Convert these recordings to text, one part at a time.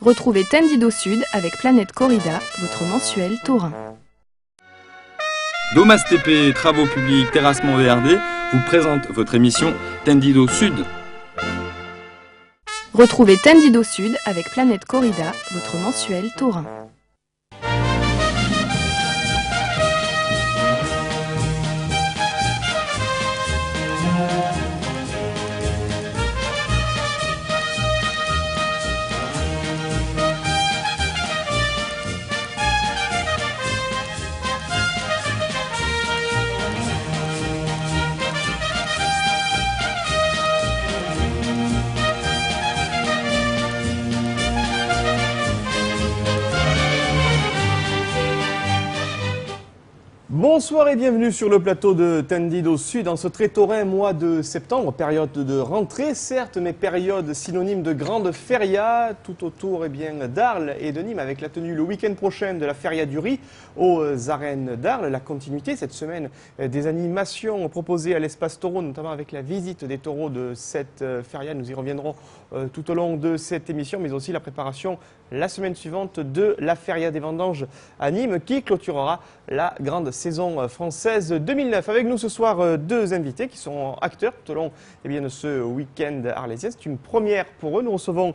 Retrouvez Tendido Sud avec Planète Corrida, votre mensuel taurin. Domas TP, Travaux publics, Terrassement VRD vous présente votre émission Tendido Sud. Retrouvez Tendido Sud avec Planète Corrida, votre mensuel taurin. Bonsoir et bienvenue sur le plateau de Tendido Sud en ce très taurin mois de septembre, période de rentrée certes, mais période synonyme de grande feria tout autour d'Arles et de Nîmes avec la tenue le week-end prochain de la feria du riz aux arènes d'Arles. La continuité cette semaine des animations proposées à l'espace taureau, notamment avec la visite des taureaux de cette feria. Nous y reviendrons tout au long de cette émission, mais aussi la préparation la semaine suivante de la feria des vendanges à Nîmes qui clôturera la grande saison française 2009. Avec nous ce soir deux invités qui sont acteurs tout au long de ce week-end arlésien. C'est une première pour eux. Nous recevons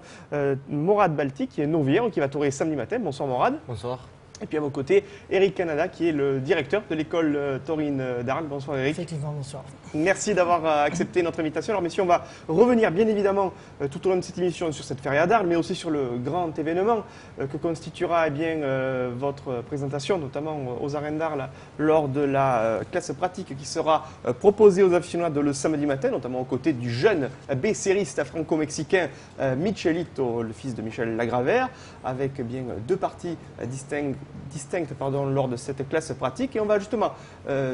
Morad Balti qui est novier, qui va tourer samedi matin. Bonsoir Morad. Bonsoir. Et puis à vos côtés, Eric Canada qui est le directeur de l'école taurine d'Arles. Bonsoir Eric. Effectivement, bonsoir. Merci d'avoir accepté notre invitation. Alors messieurs, on va revenir bien évidemment tout au long de cette émission sur cette feria d'Arles, mais aussi sur le grand événement que constituera votre présentation, notamment aux arènes d'Arles, lors de la classe pratique qui sera proposée aux aficionados le samedi matin, notamment aux côtés du jeune bécériste franco-mexicain Michelito, le fils de Michel Lagravère, avec deux parties distinctes lors de cette classe pratique. Et on va justement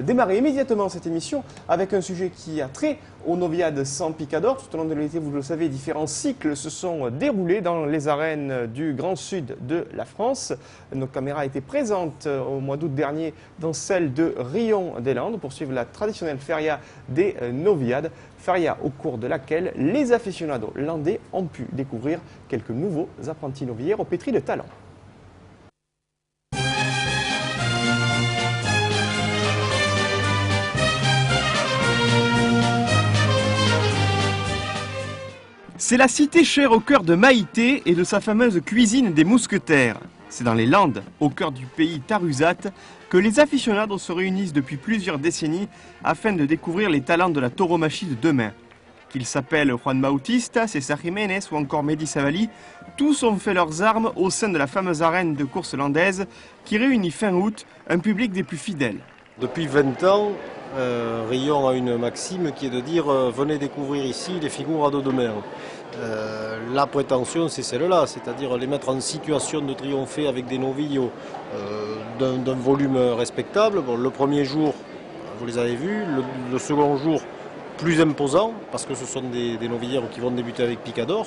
démarrer immédiatement cette émission avec un sujet qui a trait aux noviades sans picador. Tout au long de l'été, vous le savez, différents cycles se sont déroulés dans les arènes du Grand Sud de la France. Nos caméras étaient présentes au mois d'août dernier dans celle de Rion-des-Landes pour suivre la traditionnelle feria des noviades. Feria au cours de laquelle les aficionados landais ont pu découvrir quelques nouveaux apprentis novières au pétri de talent. C'est la cité chère au cœur de Maïté et de sa fameuse cuisine des mousquetaires. C'est dans les Landes, au cœur du pays Tarusat, que les aficionados se réunissent depuis plusieurs décennies afin de découvrir les talents de la tauromachie de demain. Qu'ils s'appellent Juan Bautista, César Jiménez ou encore Mehdi Savali, tous ont fait leurs armes au sein de la fameuse arène de course landaise qui réunit fin août un public des plus fidèles. Depuis 20 ans, Rion a une maxime qui est de dire venez découvrir ici les figures à dos de mer. La prétention c'est celle-là, c'est-à-dire les mettre en situation de triompher avec des novillos d'un volume respectable. Bon, le premier jour, vous les avez vus, le second jour plus imposant parce que ce sont des novillères qui vont débuter avec picador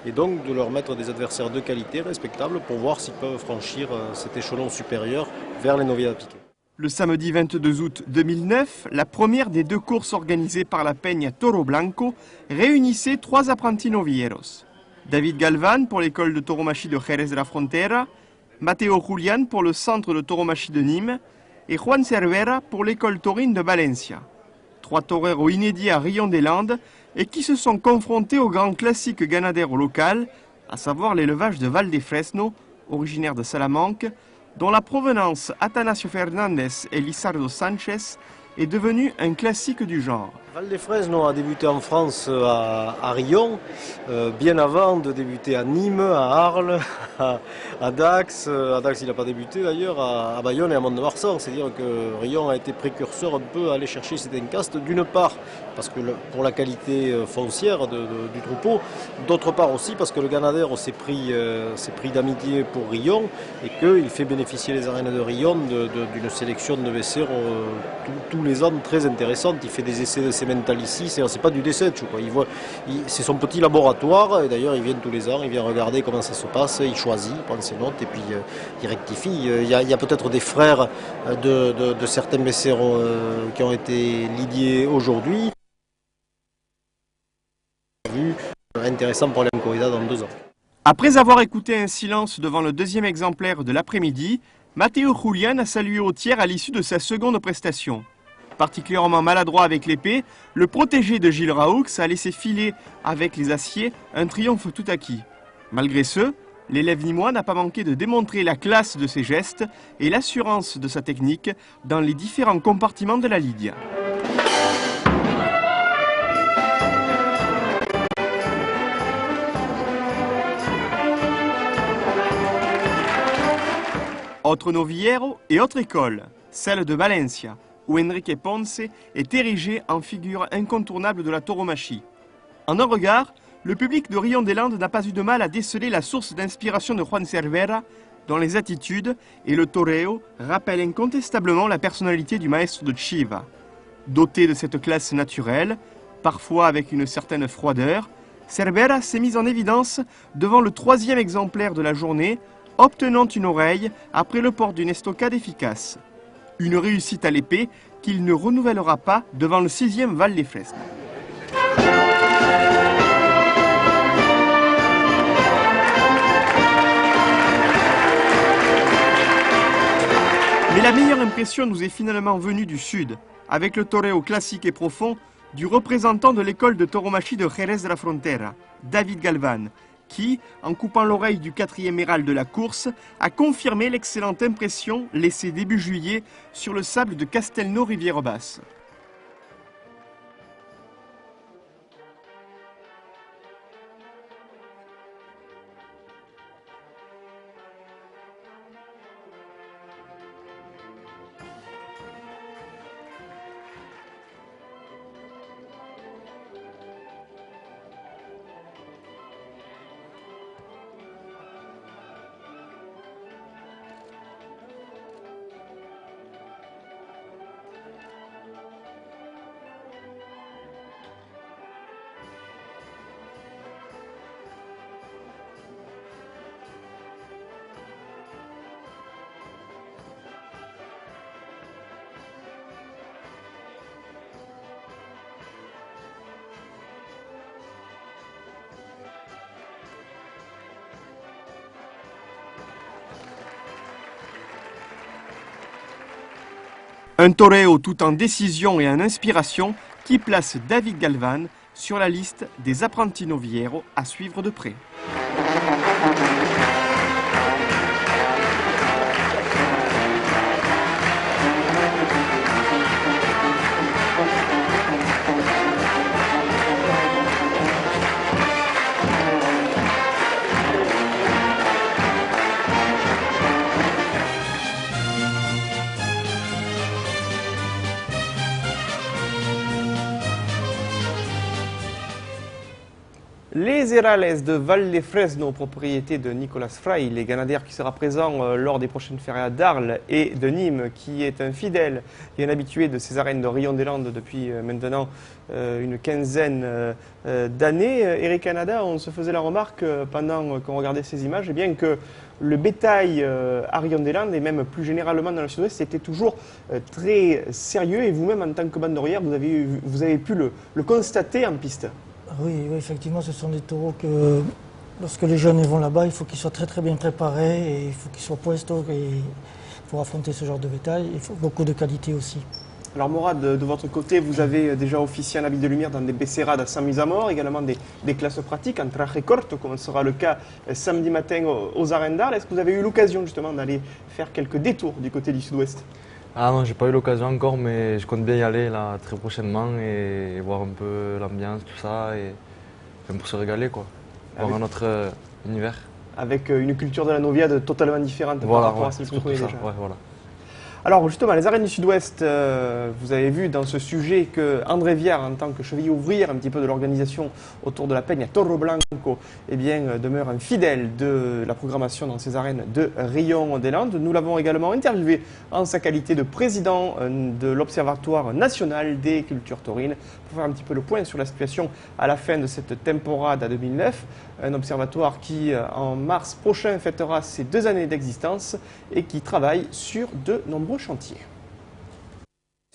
et donc de leur mettre des adversaires de qualité respectables pour voir s'ils peuvent franchir cet échelon supérieur vers les noviades à piquet. Le samedi 22 août 2009, la première des deux courses organisées par la Peña Toro Blanco réunissait trois apprentis novilleros. David Galvan pour l'école de tauromachie de Jerez de la Frontera, Mateo Julián pour le centre de tauromachie de Nîmes et Juan Cervera pour l'école taurine de Valencia. Trois toreros inédits à Rion-des-Landes et qui se sont confrontés au grand classique ganadero local, à savoir l'élevage de Valdefresno, originaire de Salamanque, dont la provenance Atanasio Fernández et Lizardo Sánchez est devenue un classique du genre. Valdefresno a débuté en France à Rion, bien avant de débuter à Nîmes, à Arles, à Dax. À Dax il n'a pas débuté d'ailleurs, à Bayonne et à Mont-de-Marsan. C'est-à-dire que Rion a été précurseur un peu à aller chercher cet encaste, d'une part parce que pour la qualité foncière du troupeau, d'autre part aussi parce que le Ganadero s'est pris d'amitié pour Rion et qu'il fait bénéficier les arènes de Rion d'une sélection de vaisseurs tous les ans très intéressante. Il fait des essais de semental ici, c'est pas du D7, c'est son petit laboratoire, et d'ailleurs il vient tous les ans, il vient regarder comment ça se passe, il choisit, il prend ses notes et puis il rectifie. Il y a peut-être des frères de certains vaisseurs qui ont été lidiés aujourd'hui. Intéressant pour aller en corrida dans 2 ans. Après avoir écouté un silence devant le deuxième exemplaire de l'après-midi, Matteo Julian a salué au tiers à l'issue de sa seconde prestation. Particulièrement maladroit avec l'épée, le protégé de Gilles Raoux a laissé filer avec les aciers un triomphe tout acquis. Malgré ce, l'élève nîmois n'a pas manqué de démontrer la classe de ses gestes et l'assurance de sa technique dans les différents compartiments de la ligne. Autre novillero et autre école, celle de Valencia, où Enrique Ponce est érigé en figure incontournable de la tauromachie. En un regard, le public de Rion des Landes n'a pas eu de mal à déceler la source d'inspiration de Juan Cervera, dont les attitudes et le toreo rappellent incontestablement la personnalité du maestro de Chiva. Doté de cette classe naturelle, parfois avec une certaine froideur, Cervera s'est mis en évidence devant le troisième exemplaire de la journée, obtenant une oreille après le port d'une estocade efficace. Une réussite à l'épée qu'il ne renouvellera pas devant le 6e Val des Fresnes. Mais la meilleure impression nous est finalement venue du sud, avec le toreo classique et profond du représentant de l'école de tauromachie de Jerez de la Frontera, David Galvan, qui, en coupant l'oreille du 4e Héral de la course, a confirmé l'excellente impression laissée début juillet sur le sable de Castelnau-Rivière-Basse. Un toreo tout en décision et en inspiration qui place David Galvan sur la liste des apprentis novilleros à suivre de près. Les Hérales de Val de Fresno, propriété de Nicolas Frey, les Ganadères qui sera présent lors des prochaines férias d'Arles, et de Nîmes, qui est un fidèle et un habitué de ces arènes de Rion des Landes depuis maintenant une quinzaine d'années. Eric Canada, on se faisait la remarque pendant qu'on regardait ces images, eh bien que le bétail à Rion des Landes, et même plus généralement dans le sud-ouest, c'était toujours très sérieux, et vous-même en tant que banderière, vous avez pu le constater en piste. Oui, effectivement, ce sont des taureaux que, lorsque les jeunes vont là-bas, il faut qu'ils soient très très bien préparés, et il faut qu'ils soient puestos pour affronter ce genre de bétail. Il faut beaucoup de qualité aussi. Alors Morad, de votre côté, vous avez déjà officié en habit de lumière dans des becerrades sans mise à mort, également des classes pratiques en traje corto, comme sera le cas samedi matin aux arènes d'Arles. Est-ce que vous avez eu l'occasion justement d'aller faire quelques détours du côté du sud-ouest ? Ah non, j'ai pas eu l'occasion encore, mais je compte bien y aller là très prochainement et voir un peu l'ambiance, tout ça, et pour se régaler quoi, voir un autre univers. Avec une culture de la noviade totalement différente par rapport à celle qu'on connaît déjà. Ouais, voilà. Alors justement, les arènes du Sud-Ouest, vous avez vu dans ce sujet que André Viard, en tant que chevalier ouvrier un petit peu de l'organisation autour de la Peña Torro Blanco, eh bien, demeure un fidèle de la programmation dans ces arènes de Rion des Landes. Nous l'avons également interviewé en sa qualité de président de l'Observatoire national des cultures taurines pour faire un petit peu le point sur la situation à la fin de cette temporada 2009. Un observatoire qui, en mars prochain, fêtera ses 2 années d'existence et qui travaille sur de nombreux chantiers.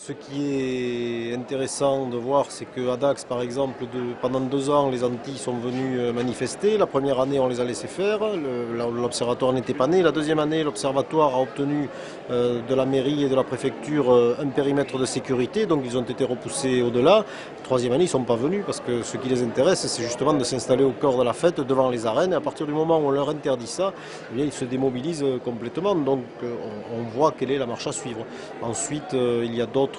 Ce qui est intéressant de voir, c'est qu'à Dax, par exemple, pendant 2 ans, les Antilles sont venus manifester. La première année, on les a laissés faire. L'observatoire n'était pas né. La deuxième année, l'observatoire a obtenu de la mairie et de la préfecture un périmètre de sécurité. Donc, ils ont été repoussés au-delà. La troisième année, ils ne sont pas venus parce que ce qui les intéresse, c'est justement de s'installer au cœur de la fête, devant les arènes. Et à partir du moment où on leur interdit ça, eh bien, ils se démobilisent complètement. Donc, on voit quelle est la marche à suivre. Ensuite, il y a d'autres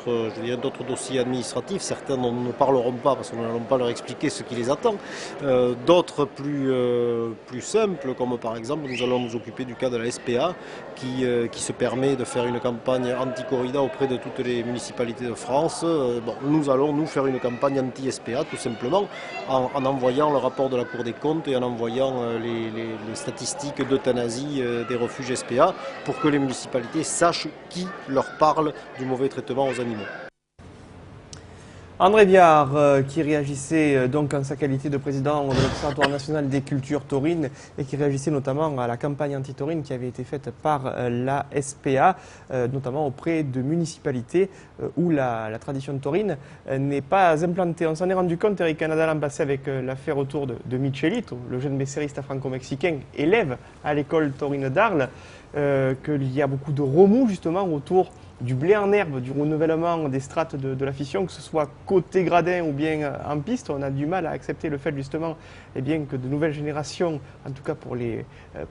dossiers administratifs, certains dont nous ne parlerons pas parce que nous n'allons pas leur expliquer ce qui les attend, d'autres plus simples, comme par exemple nous allons nous occuper du cas de la SPA qui se permet de faire une campagne anti-corrida auprès de toutes les municipalités de France. Nous allons nous faire une campagne anti-SPA tout simplement en envoyant le rapport de la Cour des comptes et en envoyant les statistiques d'euthanasie des refuges SPA pour que les municipalités sachent qui leur parle du mauvais traitement aux animaux. André Viard, qui réagissait donc en sa qualité de président de l'Observatoire national des cultures taurines et qui réagissait notamment à la campagne anti-taurine qui avait été faite par la SPA, notamment auprès de municipalités où la tradition taurine n'est pas implantée. On s'en est rendu compte, Eric Canada l'an passé, avec l'affaire autour de Michelito, le jeune besseriste franco-mexicain, élève à l'école taurine d'Arles, qu'il y a beaucoup de remous justement autour du blé en herbe, du renouvellement des strates de la fission, que ce soit côté gradin ou bien en piste. On a du mal à accepter le fait justement que de nouvelles générations, en tout cas pour les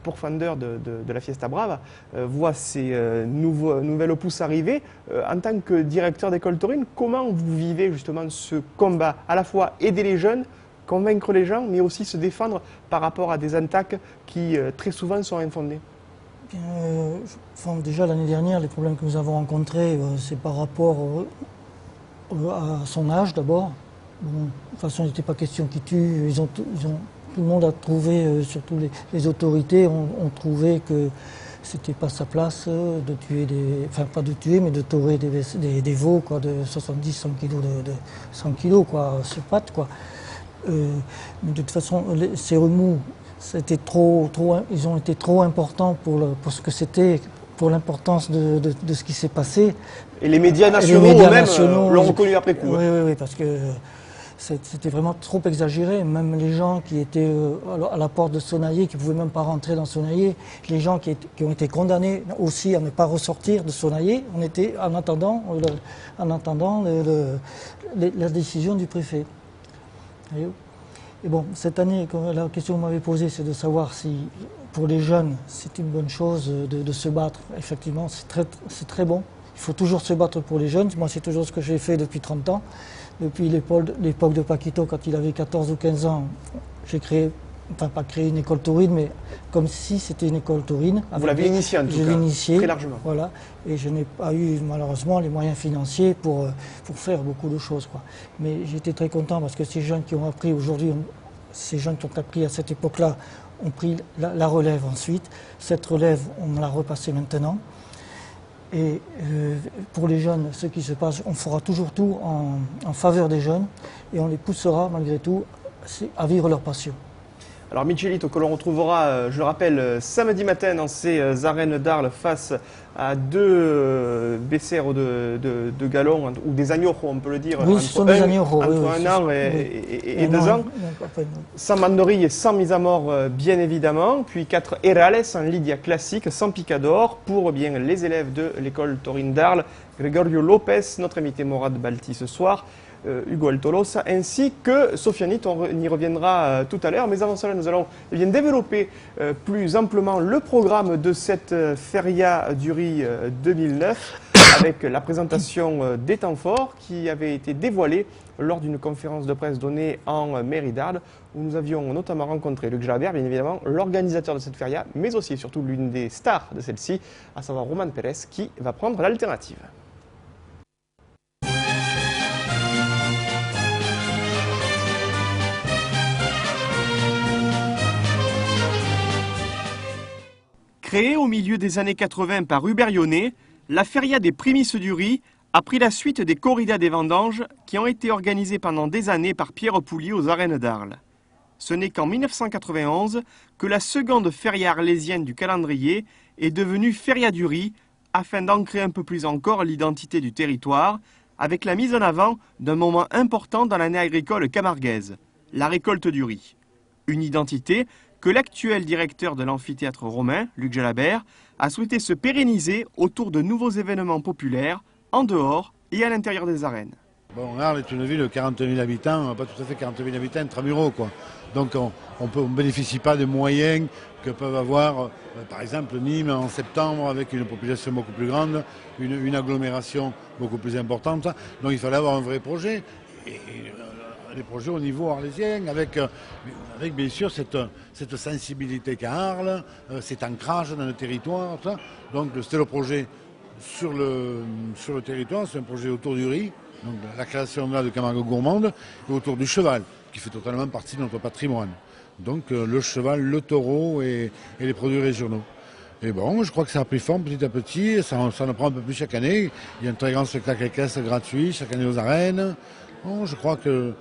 pourfendeurs de la Fiesta Brava, voient ces nouvelles pousses arriver. En tant que directeur d'école taurine, comment vous vivez justement ce combat, à la fois aider les jeunes, convaincre les gens, mais aussi se défendre par rapport à des attaques qui très souvent sont infondées? Déjà l'année dernière, les problèmes que nous avons rencontrés, c'est par rapport à son âge d'abord. Bon, de toute façon, il n'était pas question qu'il tue. Tout le monde a trouvé, surtout les autorités, ont trouvé que c'était pas sa place de tuer pas de tuer, mais de taurer des veaux quoi, de 70-100 kilos de 100 kilos quoi, sur pattes quoi. Mais de toute façon, ces remous, ils ont été trop importants pour ce que c'était, pour l'importance de ce qui s'est passé. Et les médias nationaux eux-mêmes l'ont reconnu après coup. Oui, parce que c'était vraiment trop exagéré. Même les gens qui étaient à la porte de Sonaillé, qui ne pouvaient même pas rentrer dans Sonaillé, les gens qui ont été condamnés aussi à ne pas ressortir de Sonaillé, on était en attendant la décision du préfet. Et bon, cette année, la question que vous m'avez posée, c'est de savoir si, pour les jeunes, c'est une bonne chose de se battre. Effectivement, c'est très bon. Il faut toujours se battre pour les jeunes. Moi, c'est toujours ce que j'ai fait depuis 30 ans. Depuis l'époque de Paquito, quand il avait 14 ou 15 ans, j'ai pas créé une école taurine, mais comme si c'était une école taurine. Vous l'avez initié en tout cas, je l'ai initié, très largement. Voilà, et je n'ai pas eu malheureusement les moyens financiers pour faire beaucoup de choses, quoi. Mais j'étais très content parce que ces jeunes qui ont appris aujourd'hui, ces jeunes qui ont appris à cette époque-là, ont pris la relève ensuite. Cette relève, on l'a repassée maintenant. Et pour les jeunes, ce qui se passe, on fera toujours tout en faveur des jeunes et on les poussera malgré tout à vivre leur passion. Alors Michelito, que l'on retrouvera, je le rappelle, samedi matin dans ces arènes d'Arles face à deux becerros de galon, ou des agnojos, on peut le dire, oui, ce sont des agnojos, entre un an et 2 ans, sans mandorilles et sans mise à mort, bien évidemment, puis 4 herales en lidia classique, sans picador, pour bien les élèves de l'école taurine d'Arles, Gregorio Lopez, notre invité Morad Balti ce soir, Hugo Altolosa, ainsi que Sofianit, on y reviendra tout à l'heure. Mais avant cela, nous allons développer plus amplement le programme de cette Feria du Riz 2009 avec la présentation des temps forts qui avait été dévoilée lors d'une conférence de presse donnée en mairie d'Arles où nous avions notamment rencontré Luc Jalabert, bien évidemment, l'organisateur de cette Feria, mais aussi et surtout l'une des stars de celle-ci, à savoir Roman Pérez, qui va prendre l'alternative. Créée au milieu des années 80 par Hubert Yonnet, la Feria des Prémices du Riz a pris la suite des corridas des vendanges qui ont été organisées pendant des années par Pierre Poulier aux arènes d'Arles. Ce n'est qu'en 1991 que la seconde feria arlésienne du calendrier est devenue Feria du Riz afin d'ancrer un peu plus encore l'identité du territoire avec la mise en avant d'un moment important dans l'année agricole camarguaise, la récolte du riz. Une identité que l'actuel directeur de l'amphithéâtre romain, Luc Jalabert, a souhaité se pérenniser autour de nouveaux événements populaires en dehors et à l'intérieur des arènes. Bon, Arles est une ville de 40 000 habitants, pas tout à fait 40 000 habitants intramuros, quoi. Donc on ne bénéficie pas des moyens que peuvent avoir, par exemple, Nîmes en septembre avec une population beaucoup plus grande, une agglomération beaucoup plus importante. Donc il fallait avoir un vrai projet. Et des projets au niveau arlésien, avec bien sûr cette sensibilité qu'a Arles, cet ancrage dans le territoire. Ça. Donc c'était le projet sur le territoire, c'est un projet autour du riz, donc la création de Camargue gourmande, et autour du cheval, qui fait totalement partie de notre patrimoine. Donc le cheval, le taureau et les produits régionaux. Et bon, je crois que ça a pris forme petit à petit, ça en prend un peu plus chaque année. Il y a un très grand spectacle équestre gratuit chaque année aux arènes. Bon, je crois que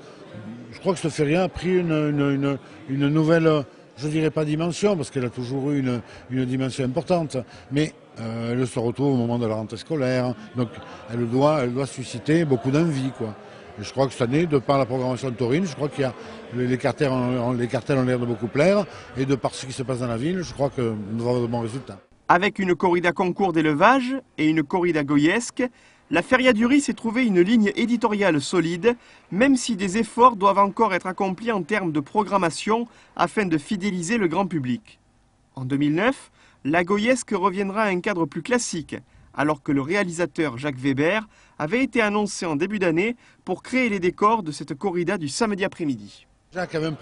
ce Feria a pris une nouvelle, je ne dirais pas dimension, parce qu'elle a toujours eu une dimension importante, mais elle se retrouve au moment de la rentrée scolaire, donc elle doit susciter beaucoup d'envie, quoi. Et je crois que cette année, de par la programmation taurine, je crois qu'il y a les cartels ont l'air de beaucoup plaire, et de par ce qui se passe dans la ville, je crois que nous avons de bons résultats. Avec une corrida concours d'élevage et une corrida goyesque, la Feria du riz s'est trouvée une ligne éditoriale solide, même si des efforts doivent encore être accomplis en termes de programmation afin de fidéliser le grand public. En 2009, la goyesque reviendra à un cadre plus classique, alors que le réalisateur Jacques Weber avait été annoncé en début d'année pour créer les décors de cette corrida du samedi après-midi. Jacques avait un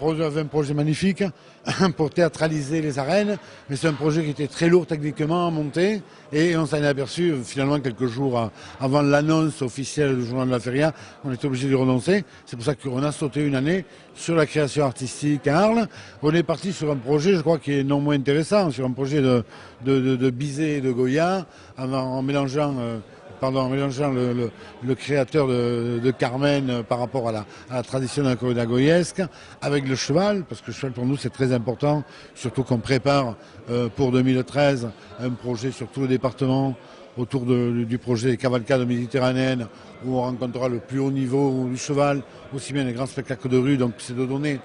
projet magnifique pour théâtraliser les arènes, mais c'est un projet qui était très lourd techniquement à monter, et on s'en est aperçu finalement quelques jours avant l'annonce officielle du journal de la Feria, on était obligé de renoncer. C'est pour ça qu'on a sauté une année sur la création artistique à Arles. On est parti sur un projet, je crois, qui est non moins intéressant, sur un projet de Bizet et de Goya, en mélangeant le créateur de Carmen par rapport à la tradition de la corrida goyesque, avec le cheval, parce que le cheval pour nous c'est très important, surtout qu'on prépare pour 2013 un projet sur tout le département autour du projet des cavalcades méditerranéennes, où on rencontrera le plus haut niveau du cheval, aussi bien les grands spectacles de rue, donc c'est de donner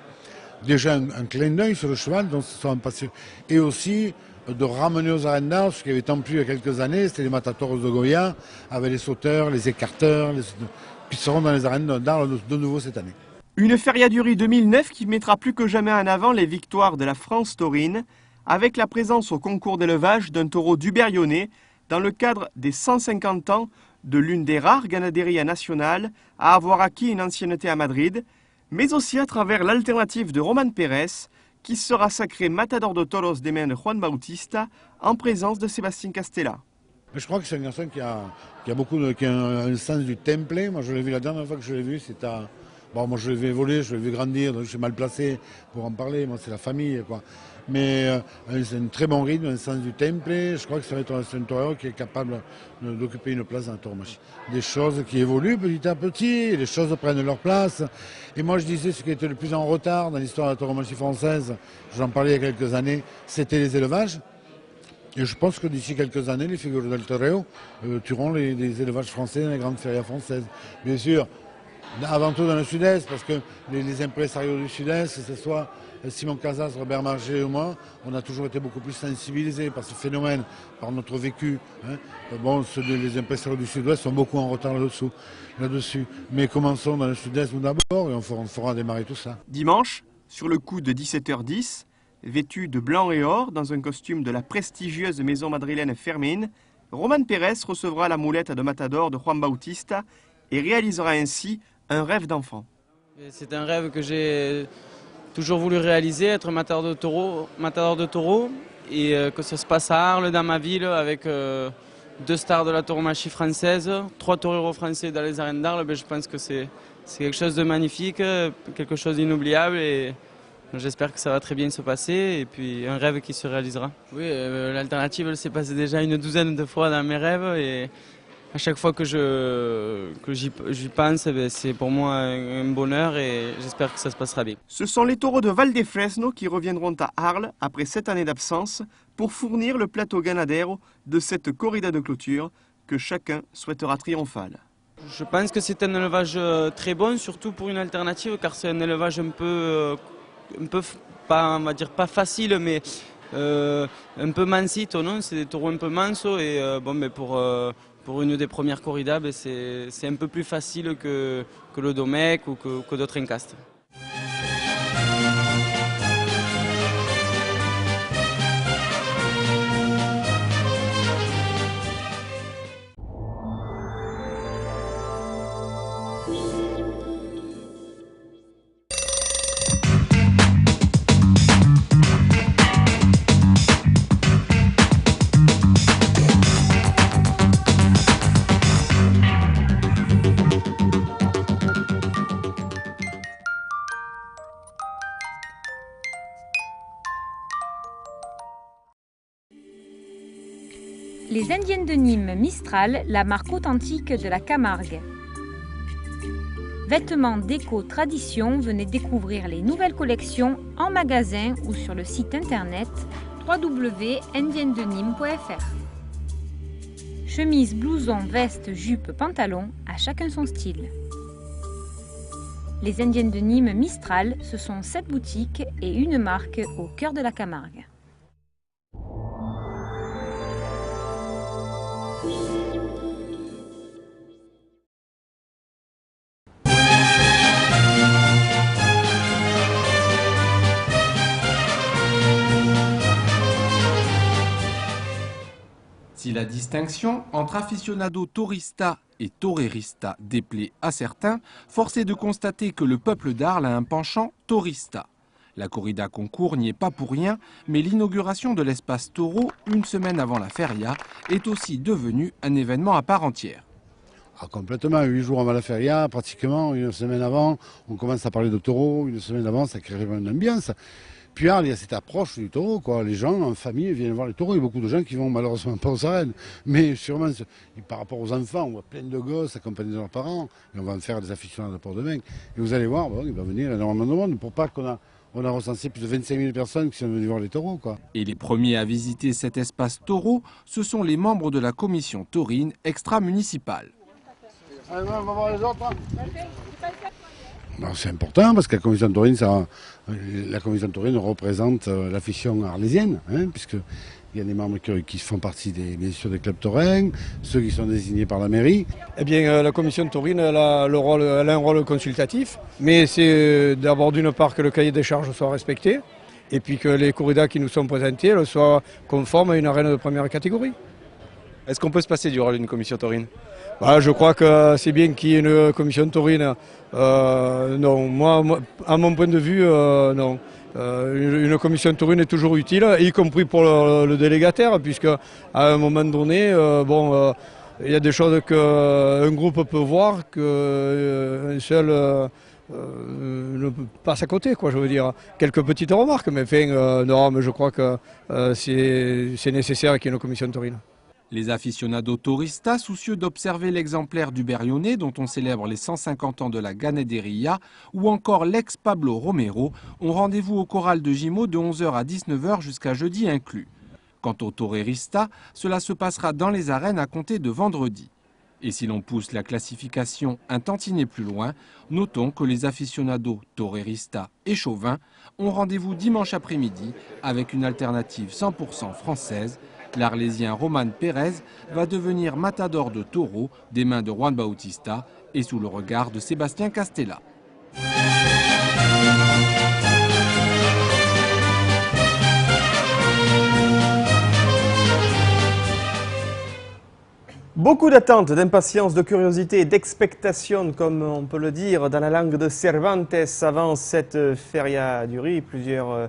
déjà un clin d'œil sur le cheval, donc ce soit passé, et aussi de ramener aux arènes d'Arles, ce qui avait tant plu il y a quelques années, c'était les matatoros de Goya, avec les sauteurs, les écarteurs, qui seront dans les arènes d'Arles de nouveau cette année. Une Feria du riz 2009 qui mettra plus que jamais en avant les victoires de la France taurine, avec la présence au concours d'élevage d'un taureau d'Uber-Lyonnais, dans le cadre des 150 ans de l'une des rares ganaderías nationales à avoir acquis une ancienneté à Madrid, mais aussi à travers l'alternative de Roman Pérez, qui sera sacré Matador de Toros des mains de Juan Bautista en présence de Sébastien Castella. Je crois que c'est un garçon qui a un sens du templé. Moi je l'ai vu la dernière fois que je l'ai vu, c'était à... Bon, moi je l'ai vu évoluer, je l'ai vu grandir, donc je suis mal placé pour en parler, moi c'est la famille, quoi. Mais c'est un très bon rythme, un sens du templé. Je crois que ça va être un torero qui est capable d'occuper une place dans la tauromachie. Des choses qui évoluent petit à petit, les choses prennent leur place. Et moi je disais ce qui était le plus en retard dans l'histoire de la tauromachie française, j'en parlais il y a quelques années, c'était les élevages. Et je pense que d'ici quelques années, les figures del toreo tueront les élevages français dans les grandes férias françaises. Bien sûr, avant tout dans le sud-est, parce que les impresarios du sud-est, que ce soit Simon Casas, Robert Marget ou moi, on a toujours été beaucoup plus sensibilisés par ce phénomène, par notre vécu. Hein. Bon, les impresarios du sud-ouest sont beaucoup en retard là-dessus. Mais commençons dans le sud-est d'abord et on fera démarrer tout ça. Dimanche, sur le coup de 17h10, vêtu de blanc et or dans un costume de la prestigieuse maison madrilène Fermín, Roman Pérez recevra la moulette de Matador de Juan Bautista et réalisera ainsi un rêve d'enfant. C'est un rêve que j'ai toujours voulu réaliser, être matador de taureau, et que ça se passe à Arles, dans ma ville, avec 2 stars de la tauromachie française, 3 toreros français dans les arènes d'Arles. Je pense que c'est quelque chose de magnifique, quelque chose d'inoubliable, et j'espère que ça va très bien se passer, et puis un rêve qui se réalisera. Oui, l'alternative, elle s'est passée déjà une douzaine de fois dans mes rêves, et à chaque fois que j'y pense, c'est pour moi un bonheur, et j'espère que ça se passera bien. Ce sont les taureaux de Valdefresno qui reviendront à Arles après 7 années d'absence pour fournir le plateau ganadero de cette corrida de clôture que chacun souhaitera triomphale. Je pense que c'est un élevage très bon, surtout pour une alternative, car c'est un élevage un peu pas, on va dire pas facile, mais un peu mansito, non? C'est des taureaux un peu manso et bon, mais pour une des premières corridas, ben, c'est un peu plus facile que le Domecq ou que d'autres incastes. Les Indiennes de Nîmes Mistral, la marque authentique de la Camargue. Vêtements déco tradition, venez découvrir les nouvelles collections en magasin ou sur le site internet www.indiennesdenîmes.fr. Chemise, blouson, veste, jupe, pantalon, à chacun son style. Les Indiennes de Nîmes Mistral, ce sont 7 boutiques et une marque au cœur de la Camargue. Si la distinction entre aficionado torista et torerista déplaît à certains, force est de constater que le peuple d'Arles a un penchant torista. La corrida concours n'y est pas pour rien, mais l'inauguration de l'espace taureau, une semaine avant la feria, est aussi devenue un événement à part entière. Ah, complètement, 8 jours avant la feria, pratiquement, une semaine avant, on commence à parler de taureau, une semaine avant, ça crée une ambiance. Puis il y a cette approche du taureau, quoi. Les gens en famille viennent voir les taureaux. Il y a beaucoup de gens qui vont malheureusement pas aux arènes. Mais sûrement, par rapport aux enfants, on voit plein de gosses accompagnés de leurs parents. Et on va en faire des aficionados pour demain. Et vous allez voir, bon, il va venir énormément de monde. Pour pas qu'on a recensé plus de 25 000 personnes qui sont venues voir les taureaux, quoi. Et les premiers à visiter cet espace taureau, ce sont les membres de la commission taurine extra-municipale. Allez, on va voir les autres. C'est important parce que la commission taurine représente l'afition arlésienne, hein, puisqu'il y a des membres qui font partie bien sûr des clubs taurins, ceux qui sont désignés par la mairie. Eh bien, la commission taurine elle a un rôle consultatif, mais c'est d'abord d'une part que le cahier des charges soit respecté, et puis que les corridas qui nous sont présentées soient conformes à une arène de première catégorie. Est-ce qu'on peut se passer du rôle d'une commission taurine? Je crois que c'est bien qu'il y ait une commission taurine. Non, moi, à mon point de vue, non. Une commission taurine est toujours utile, y compris pour le délégataire, puisque à un moment donné, il y a des choses qu'un groupe peut voir qu'un seul ne passe à côté, quoi, je veux dire. Quelques petites remarques, mais non, mais je crois que c'est nécessaire qu'il y ait une commission taurine. Les aficionados touristas, soucieux d'observer l'exemplaire du Berionnet dont on célèbre les 150 ans de la Ganaderia, ou encore l'ex-Pablo Romero, ont rendez-vous au Corral de Gimaux de 11 h à 19 h jusqu'à jeudi inclus. Quant aux torerista, cela se passera dans les arènes à compter de vendredi. Et si l'on pousse la classification un tantinet plus loin, notons que les aficionados torerista et chauvins ont rendez-vous dimanche après-midi avec une alternative 100% française. L'Arlésien Roman Pérez va devenir matador de taureaux des mains de Juan Bautista et sous le regard de Sébastien Castella. Beaucoup d'attentes, d'impatience, de curiosité et d'expectation, comme on peut le dire dans la langue de Cervantes, avant cette feria du riz. Plusieurs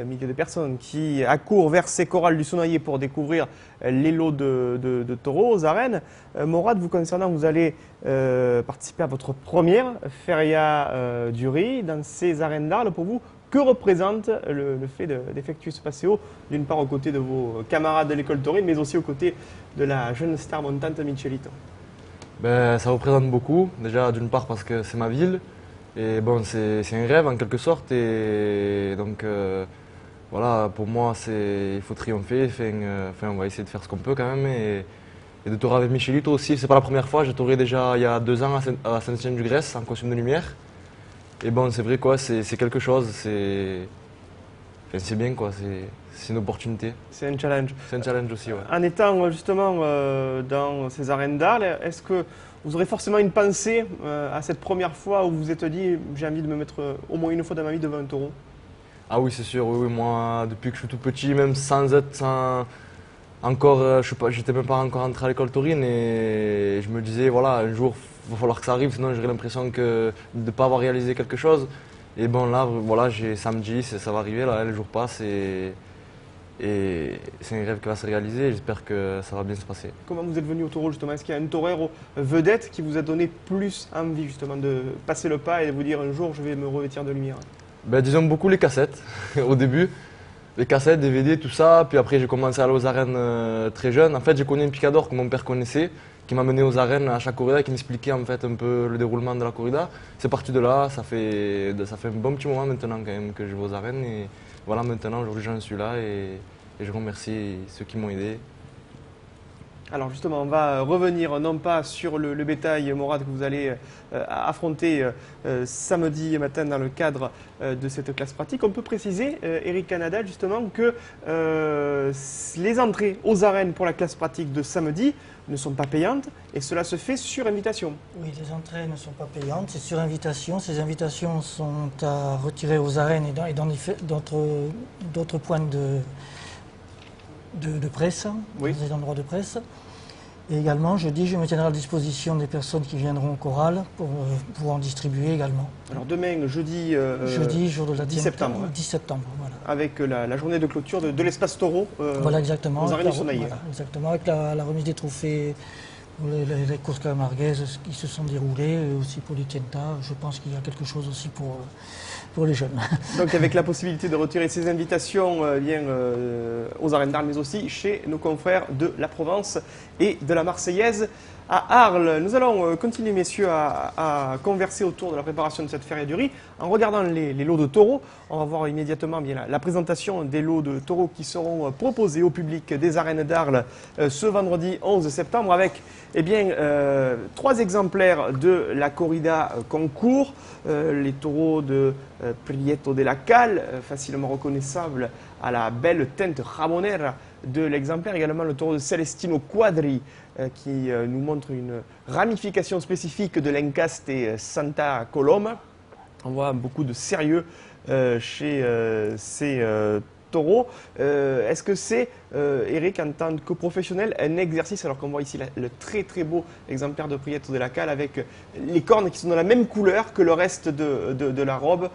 milliers de personnes qui accourent vers ces corrals du Sonaillé pour découvrir les lots de taureaux aux arènes. Morad, vous concernant, vous allez participer à votre première feria du riz dans ces arènes d'Arles. Pour vous, que représente le fait d'effectuer ce passéo, d'une part aux côtés de vos camarades de l'école taurine, mais aussi aux côtés de la jeune star montante Michelito? Ça représente beaucoup, déjà d'une part parce que c'est ma ville, et bon, c'est un rêve en quelque sorte, et donc voilà, pour moi il faut triompher, on va essayer de faire ce qu'on peut quand même, et et de torer avec Michelito aussi. C'est pas la première fois, j'ai toré déjà il y a 2 ans à Saint-Étienne-du-Grèce en costume de lumière. Et bon, c'est vrai quoi, c'est quelque chose, c'est bien quoi, c'est une opportunité. C'est un challenge. C'est un challenge aussi, ouais. En étant justement dans ces arènes d'Arles, est-ce que vous aurez forcément une pensée à cette première fois où vous vous êtes dit j'ai envie de me mettre au moins une fois dans ma vie devant un taureau? Ah oui, c'est sûr, oui, moi, depuis que je suis tout petit, même encore, j'étais même pas encore entré à l'école taurine et je me disais, voilà, un jour, il va falloir que ça arrive, sinon j'aurais l'impression de ne pas avoir réalisé quelque chose. Et bon, là, voilà, samedi, ça va arriver, là, le jour passe et c'est un rêve qui va se réaliser et j'espère que ça va bien se passer. Comment vous êtes venu au taureau justement? Est-ce qu'il y a un torero vedette qui vous a donné plus envie justement de passer le pas et de vous dire un jour je vais me revêtir de lumière? Ben, disons beaucoup les cassettes au début. Les cassettes, DVD, tout ça. Puis après, j'ai commencé à aller aux arènes très jeune. En fait, j'ai connu un picador que mon père connaissait, qui m'a mené aux arènes à chaque corrida, qui m'expliquait en fait un peu le déroulement de la corrida. C'est parti de là, ça fait un bon petit moment maintenant quand même que je vais aux arènes. Et voilà, maintenant, aujourd'hui, j'en suis là et je remercie ceux qui m'ont aidé. Alors justement, on va revenir non pas sur le bétail, Morad, que vous allez affronter samedi matin dans le cadre de cette classe pratique. On peut préciser, Eric Canadal, justement, que les entrées aux arènes pour la classe pratique de samedi ne sont pas payantes et cela se fait sur invitation. Oui, les entrées ne sont pas payantes, c'est sur invitation. Ces invitations sont à retirer aux arènes et dans d'autres points de presse, oui, dans des endroits de presse. Et également, jeudi, je me tiendrai à la disposition des personnes qui viendront au choral pour en distribuer également. Alors demain, jeudi, jour de la 10 septembre. 10 septembre, voilà. Avec la journée de clôture de l'espace taureau voilà, exactement, aux arènes du Sonaillé. Voilà, exactement, avec la remise des trophées pour les courses camarguaises qui se sont déroulées, et aussi pour les Tienta. Je pense qu'il y a quelque chose aussi pour les jeunes. Donc avec la possibilité de retirer ces invitations aux arènes d'Arles, mais aussi chez nos confrères de la Provence et de la Marseillaise à Arles. Nous allons continuer, messieurs, à converser autour de la préparation de cette feria du riz en regardant les lots de taureaux. On va voir immédiatement bien la présentation des lots de taureaux qui seront proposés au public des arènes d'Arles ce vendredi 11 septembre avec 3 exemplaires de la corrida concours, les taureaux de Prieto de la Cal, facilement reconnaissables à la belle teinte ramonera de l'exemplaire, également le taureau de Celestino Quadri qui nous montre une ramification spécifique de l'Encaste Santa Coloma. On voit beaucoup de sérieux chez ces taureaux. Est-ce que c'est, Eric, en tant que professionnel, un exercice, alors qu'on voit ici le très très beau exemplaire de Prieto de la Cal avec les cornes qui sont de la même couleur que le reste de la robe,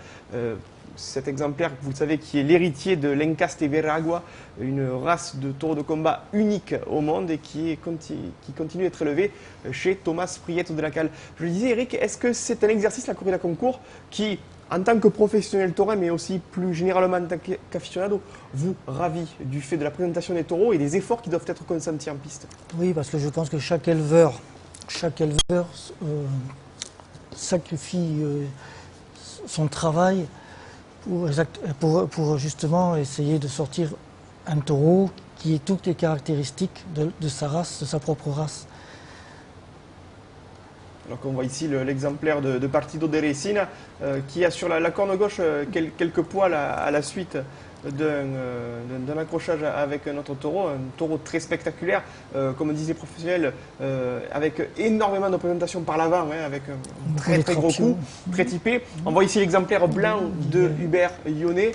cet exemplaire, vous le savez, qui est l'héritier de l'Encaste Veragua, une race de taureaux de combat unique au monde et qui continue d'être élevé chez Thomas Prieto de la Cal. Je le disais, Eric, est-ce que c'est un exercice, la corrida concours, qui, en tant que professionnel taurin, mais aussi plus généralement en tant qu'aficionado, vous ravit du fait de la présentation des taureaux et des efforts qui doivent être consentis en piste? Oui, parce que je pense que chaque éleveur sacrifie son travail pour justement essayer de sortir un taureau qui ait toutes les caractéristiques de sa race, de sa propre race. Alors qu'on voit ici l'exemplaire de Partido de Resina qui a sur la corne gauche quelques poils à la suite d'un accrochage avec un autre taureau, un taureau très spectaculaire, comme disaient les professionnels, avec énormément de présentation par l'avant, avec un très très gros coup, très typé. On voit ici l'exemplaire blanc de Hubert Yonnet,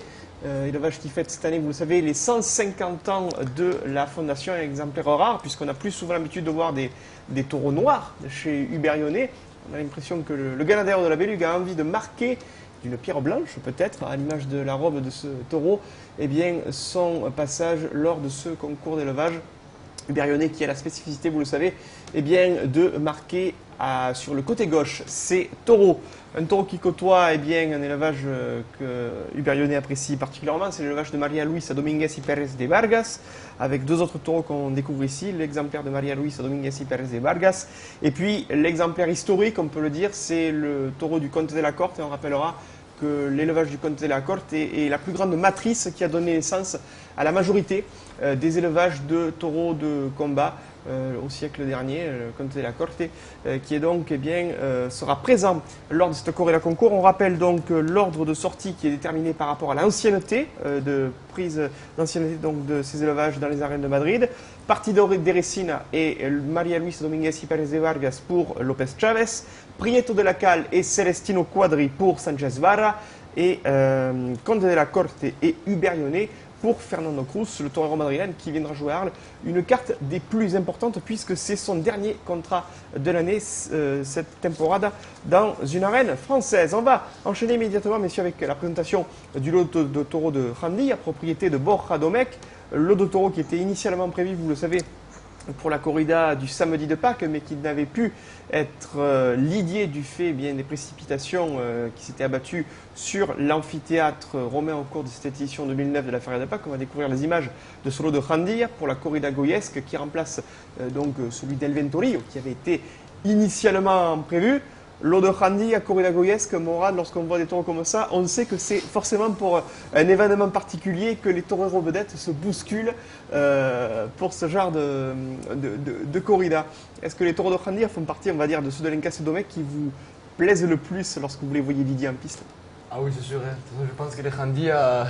élevage qui fête cette année, vous le savez, les 150 ans de la fondation, un exemplaire rare, puisqu'on a plus souvent l'habitude de voir des taureaux noirs chez Hubert Yonnet. On a l'impression que le Ganadero de la Belugue a envie de marquer d'une pierre blanche, peut-être, à l'image de la robe de ce taureau, son passage lors de ce concours d'élevage. Hubert Yonnet qui a la spécificité, vous le savez, de marquer sur le côté gauche ces taureaux. Un taureau qui côtoie un élevage que Hubert Yonnet apprécie particulièrement, c'est l'élevage de Maria Luisa Dominguez y Pérez de Vargas, avec 2 autres taureaux qu'on découvre ici, l'exemplaire de Maria Luisa Dominguez y Pérez de Vargas, et puis l'exemplaire historique, on peut le dire, c'est le taureau du Comte de la Corte, et on rappellera que l'élevage du Comte de la Corte est la plus grande matrice qui a donné naissance à la majorité des élevages de taureaux de combat au siècle dernier, le Conte de la Corte, qui est donc, sera présent lors de cette corrida concours. On rappelle donc l'ordre de sortie qui est déterminé par rapport à l'ancienneté de prise d'ancienneté donc de ces élevages dans les arènes de Madrid. Partido de Resina et María Luisa Domínguez y Pérez de Vargas pour López Chávez, Prieto de la Cal et Celestino Quadri pour Sánchez Varra et Conde de la Corte et Uberione pour Fernando Cruz, le torero madrilène qui viendra jouer à Arles. Une carte des plus importantes puisque c'est son dernier contrat de l'année, cette temporada, dans une arène française. On va enchaîner immédiatement, messieurs, avec la présentation du lot de taureaux de Jandilla, propriété de Borja Domecq. Le lot de taureaux qui était initialement prévu, vous le savez, pour la corrida du samedi de Pâques, mais qui n'avait pu être lidié du fait des précipitations qui s'étaient abattues sur l'amphithéâtre romain au cours de cette édition 2009 de la Feria de Pâques. On va découvrir les images de ce lot de Jandilla pour la corrida goyesque qui remplace donc celui d'El Ventorillo qui avait été initialement prévu. Lot de Jandilla, corrida goyesque, Morad, lorsqu'on voit des taureaux comme ça, on sait que c'est forcément pour un événement particulier que les toreros vedettes se bousculent pour ce genre de corrida. Est-ce que les taureaux de Jandilla font partie, on va dire, de ceux de l'Encas et Domecq qui vous plaisent le plus lorsque vous les voyez lidier en piste? Ah oui, c'est sûr. Je pense que les Jandilla,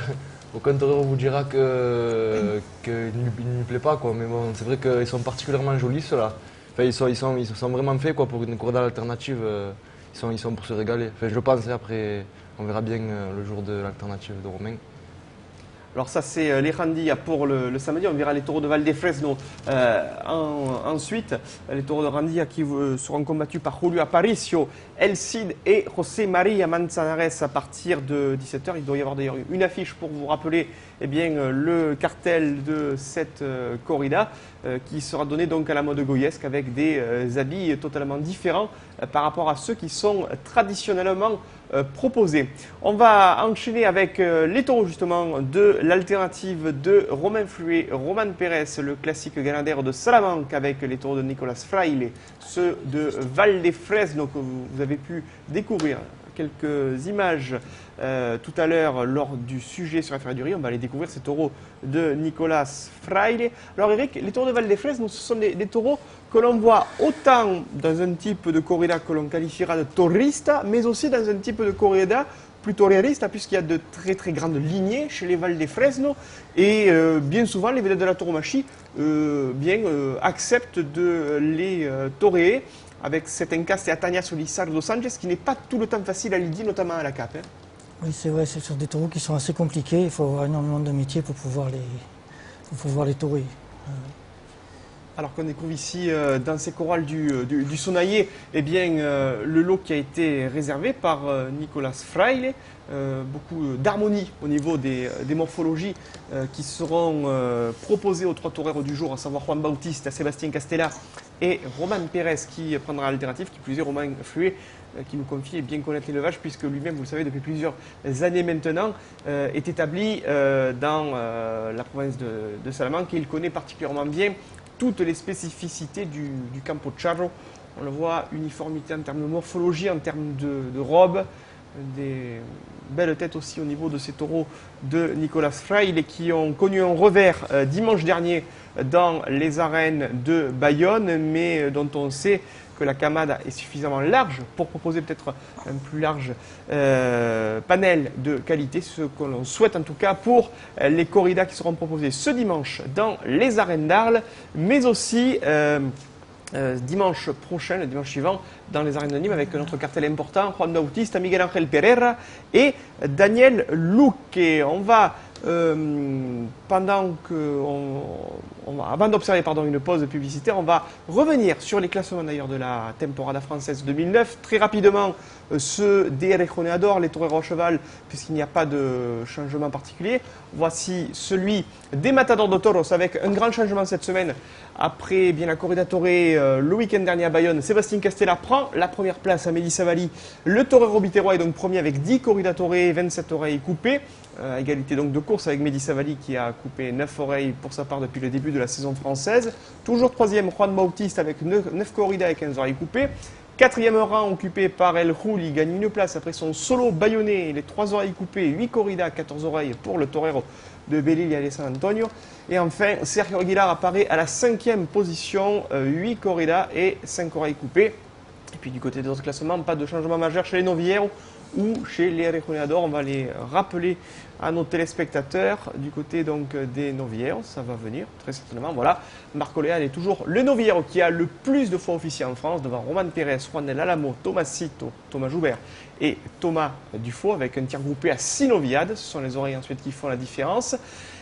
aucun torero vous dira qu'il ne lui plaît pas, quoi. Mais bon, c'est vrai qu'ils sont particulièrement jolis, ceux-là. Enfin, ils sont vraiment faits pour une corrida alternative, ils sont pour se régaler. Enfin, je pense, après, on verra bien le jour de l'alternative de Romain. Alors ça c'est les Jandilla pour le samedi, on verra les taureaux de Valdefresno ensuite. Les taureaux de Jandilla qui seront combattus par Julio Aparicio, El Cid et José María Manzanares à partir de 17h. Il doit y avoir d'ailleurs une affiche pour vous rappeler le cartel de cette corrida qui sera donné donc à la mode goyesque avec des habits totalement différents par rapport à ceux qui sont traditionnellement proposés. On va enchaîner avec les taureaux justement de l'alternative de Romain Fluet, Roman Pérez, le classique ganadero de Salamanque avec les taureaux de Nicolas Fraile, ceux de Valdefresno que vous avez pu découvrir. Quelques images tout à l'heure lors du sujet sur la Feria du Riz. On va aller découvrir ces taureaux de Nicolas Fraile. Alors Eric, les taureaux de Valdefresno, ce sont des taureaux que l'on voit autant dans un type de corrida que l'on qualifiera de torista, mais aussi dans un type de corrida plus torerista, puisqu'il y a de très très grandes lignées chez les Valdefresno et bien souvent les vedettes de la tauromachie acceptent de les toréer avec cet encaste à Tania Solisardo Sanchez qui n'est pas tout le temps facile à lidier, notamment à la cape. Oui, c'est vrai, ce sont des taureaux qui sont assez compliqués. Il faut avoir énormément de métier pour pouvoir les torer. Alors qu'on découvre ici dans ces chorales du Sonaillé, le lot qui a été réservé par Nicolas Fraile, beaucoup d'harmonie au niveau des morphologies qui seront proposées aux trois toreros du jour, à savoir Juan Bautista, Sébastien Castella et Roman Pérez qui prendra l'alternative, qui plus est Romain Fluet qui nous confie et bien connaître l'élevage puisque lui-même, vous le savez, depuis plusieurs années maintenant, est établi dans la province de Salamanque et il connaît particulièrement bien toutes les spécificités du Campo Charro. On le voit, uniformité en termes de morphologie, en termes de robes, des belles têtes aussi au niveau de ces taureaux de Nicolas Fraile qui ont connu un revers dimanche dernier dans les arènes de Bayonne, mais dont on sait que la camada est suffisamment large pour proposer peut-être un plus large panel de qualité, ce que l'on souhaite en tout cas pour les corridas qui seront proposées ce dimanche dans les arènes d'Arles, mais aussi dimanche prochain, le dimanche suivant, dans les arènes de Nîmes avec notre cartel important, Juan Bautista, Miguel Ángel Pereira et Daniel Luque. On va, avant d'observer une pause publicitaire, on va revenir sur les classements d'ailleurs de la temporada française 2009. Très rapidement, ceux des Rejoneador, les toreros à cheval, puisqu'il n'y a pas de changement particulier. Voici celui des Matadors de Toros avec un grand changement cette semaine. Après la corrida torée le week-end dernier à Bayonne, Sébastien Castella prend la première place à Medi-Savali. Le torero biterrois est donc premier avec 10 corridas torées, 27 oreilles coupées. Égalité donc de course avec Medi-Savali qui a coupé 9 oreilles pour sa part depuis le début de la saison française. Toujours troisième, Juan Bautista avec 9 corridas et 15 oreilles coupées. Quatrième rang occupé par El Roul, il gagne une place après son solo bayonnais, les 3 oreilles coupées, 8 corridas, 14 oreilles pour le torero de Belil et San Antonio. Et enfin, Sergio Aguilar apparaît à la 5e position, 8 corridas et 5 oreilles coupées. Et puis du côté des autres classements, pas de changement majeur chez les novilleros ou chez les Rejoneador. On va les rappeler à nos téléspectateurs. Du côté donc des novilleros, ça va venir très certainement. Voilà, Marco Leal est toujours le novillero qui a le plus de fois officié en France, devant Roman Pérez, Juan Alamo, Tomasito, Thomas Joubert et Thomas Dufaux, avec un tir groupé à 6 novillades. Ce sont les oreilles ensuite qui font la différence.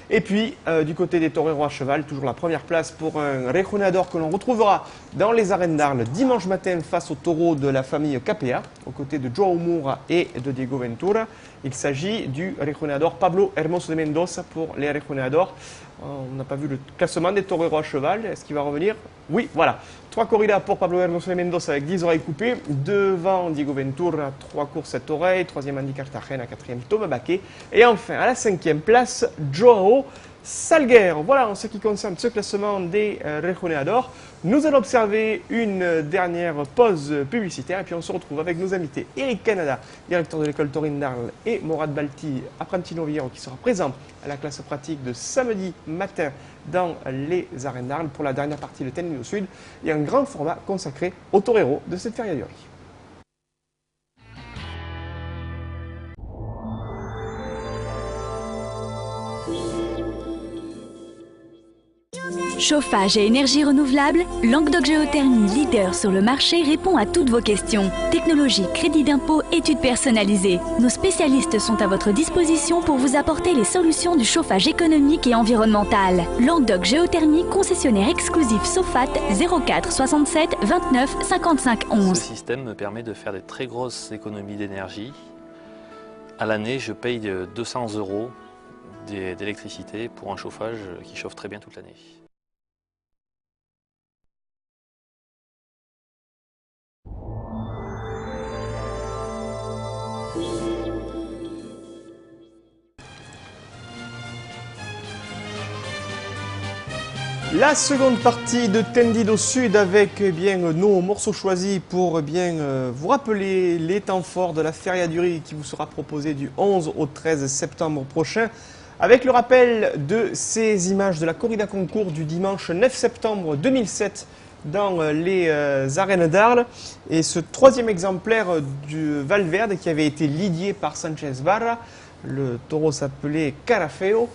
Et puis, du côté des toreros à cheval, toujours la première place pour un Rejoneador que l'on retrouvera dans les arènes d'Arles dimanche matin face aux taureaux de la famille Capea, aux côtés de Joao Moura et de Diego Ventura. Il s'agit du Rejoneador Pablo Hermoso de Mendoza pour les Rejoneador. On n'a pas vu le classement des toreros à cheval. Est-ce qu'il va revenir? Oui, voilà. 3 corridas pour Pablo Hermoso de Mendoza avec 10 oreilles coupées. Devant Diego Ventura, 3 courses, 7 oreilles. 3e Andy Cartagena, 4e Thomas Baquet. Et enfin, à la 5e place, Joao Salguero. Voilà en ce qui concerne ce classement des Rejoneador. Nous allons observer une dernière pause publicitaire et puis on se retrouve avec nos invités. Eric Canada, directeur de l'école taurine d'Arles, et Morad Balti, apprenti novillero, qui sera présent à la classe pratique de samedi matin dans les arènes d'Arles pour la dernière partie de Tennis au Sud et un grand format consacré aux toreros de cette ferraillerie. Chauffage et énergie renouvelable, Languedoc Géothermie, leader sur le marché, répond à toutes vos questions. Technologie, crédit d'impôt, études personnalisées. Nos spécialistes sont à votre disposition pour vous apporter les solutions du chauffage économique et environnemental. Languedoc Géothermie, concessionnaire exclusif Sofat 04 67 29 55 11. Ce système me permet de faire des très grosses économies d'énergie. À l'année, je paye 200 € d'électricité pour un chauffage qui chauffe très bien toute l'année. La seconde partie de Tendido Sud avec nos morceaux choisis pour vous rappeler les temps forts de la Feria du Riz qui vous sera proposée du 11 au 13 septembre prochain. Avec le rappel de ces images de la corrida concours du dimanche 9 septembre 2007 dans les arènes d'Arles. Et ce 3e exemplaire du Valverde qui avait été lidié par Sanchez Barra. Le taureau s'appelait Carafeo.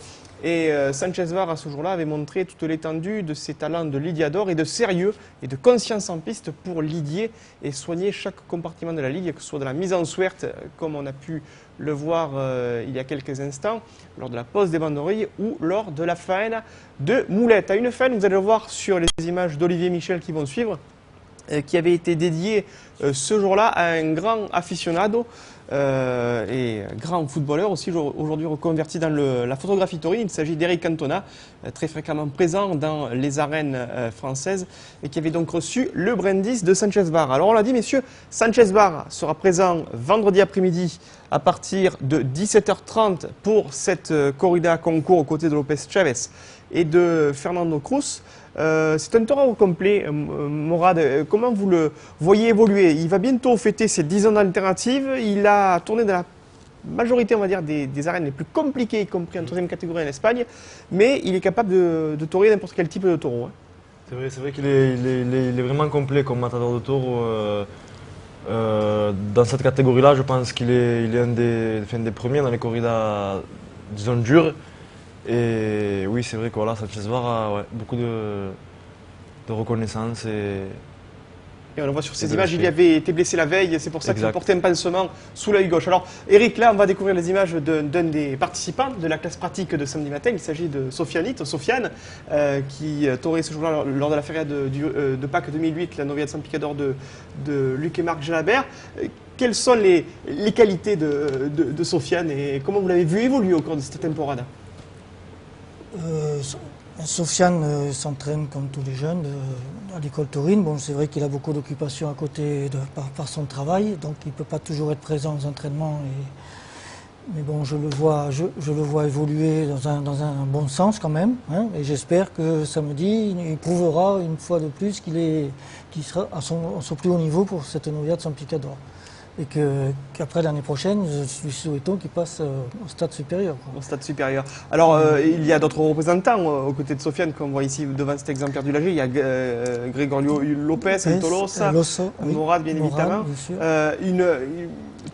Et Sanchez Barra, ce jour-là, avait montré toute l'étendue de ses talents de lidiador et de sérieux et de conscience en piste pour lidier et soigner chaque compartiment de la ligue, que ce soit de la mise en suerte, comme on a pu le voir il y a quelques instants, lors de la pose des banderilles ou lors de la faine de moulette. À une faine, vous allez le voir sur les images d'Olivier Michel qui vont suivre, qui avait été dédié ce jour-là à un grand aficionado et grand footballeur aussi, aujourd'hui reconverti dans la photographie taurine. Il s'agit d'Eric Cantona, très fréquemment présent dans les arènes françaises et qui avait donc reçu le brindis de Sanchez Barra. Alors on l'a dit messieurs, Sanchez Barra sera présent vendredi après-midi à partir de 17h30 pour cette corrida concours aux côtés de Lopez Chavez et de Fernando Cruz. C'est un taureau complet, Morad. Comment vous le voyez évoluer? Il va bientôt fêter ses 10 ans d'alternative. Il a tourné dans la majorité, on va dire, des arènes les plus compliquées, y compris en 3e catégorie en Espagne. Mais il est capable de taurer n'importe quel type de taureau. Hein. C'est vrai qu'il est vraiment complet comme matador de taureau. Dans cette catégorie-là, je pense qu'il est un des premiers dans les corridas, disons, dures. Et oui, c'est vrai que voilà, Sanchez Barra, beaucoup de reconnaissance. Et on le voit sur ces images, il avait été blessé la veille, c'est pour ça qu'il portait un pansement sous l'œil gauche. Alors Eric, là on va découvrir les images d'un des participants de la classe pratique de samedi matin. Il s'agit de Sofiane, qui taurait ce jour-là lors de la feria de Pâques 2008, la novia de San Picador de Luc et Marc Jalabert. Quelles sont les qualités de Sofiane et comment vous l'avez vu évoluer au cours de cette temporada? Sofiane s'entraîne comme tous les jeunes à l'école taurine. Bon, c'est vrai qu'il a beaucoup d'occupations à côté par son travail, donc il ne peut pas toujours être présent aux entraînements. Mais bon, je le vois évoluer dans un bon sens quand même. Hein, et j'espère que samedi, il prouvera une fois de plus qu'il sera à son plus haut niveau pour cette novia de San Picador. et qu'après l'année prochaine, nous lui souhaitons qu'il passe au stade supérieur. Au stade supérieur. Alors, il y a d'autres représentants aux côtés de Sofiane, comme on voit ici devant cet exemplaire du lager. Il y a Gregorio Lopez, Tolosa, Morad, bien évidemment. Bien sûr.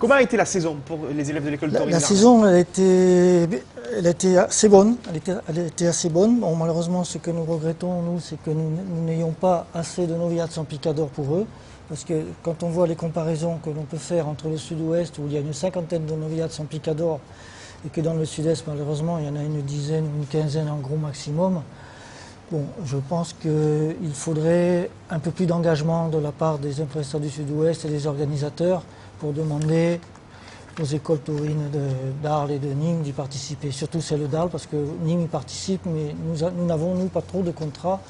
Comment a été la saison pour les élèves de l'école taurine? La saison, elle a été assez bonne. Elle était assez bonne. Bon, malheureusement, ce que nous regrettons, nous, c'est que nous n'ayons pas assez de noviades sans picador pour eux. Parce que quand on voit les comparaisons que l'on peut faire entre le sud-ouest, où il y a une cinquantaine de noviades sans picador, et que dans le sud-est, malheureusement, il y en a une dizaine ou une quinzaine en gros maximum, bon, je pense qu'il faudrait un peu plus d'engagement de la part des impresseurs du sud-ouest et des organisateurs pour demander aux écoles taurines d'Arles et de Nîmes d'y participer. Surtout celle d'Arles, parce que Nîmes y participe, mais nous n'avons, nous, pas trop de contrats.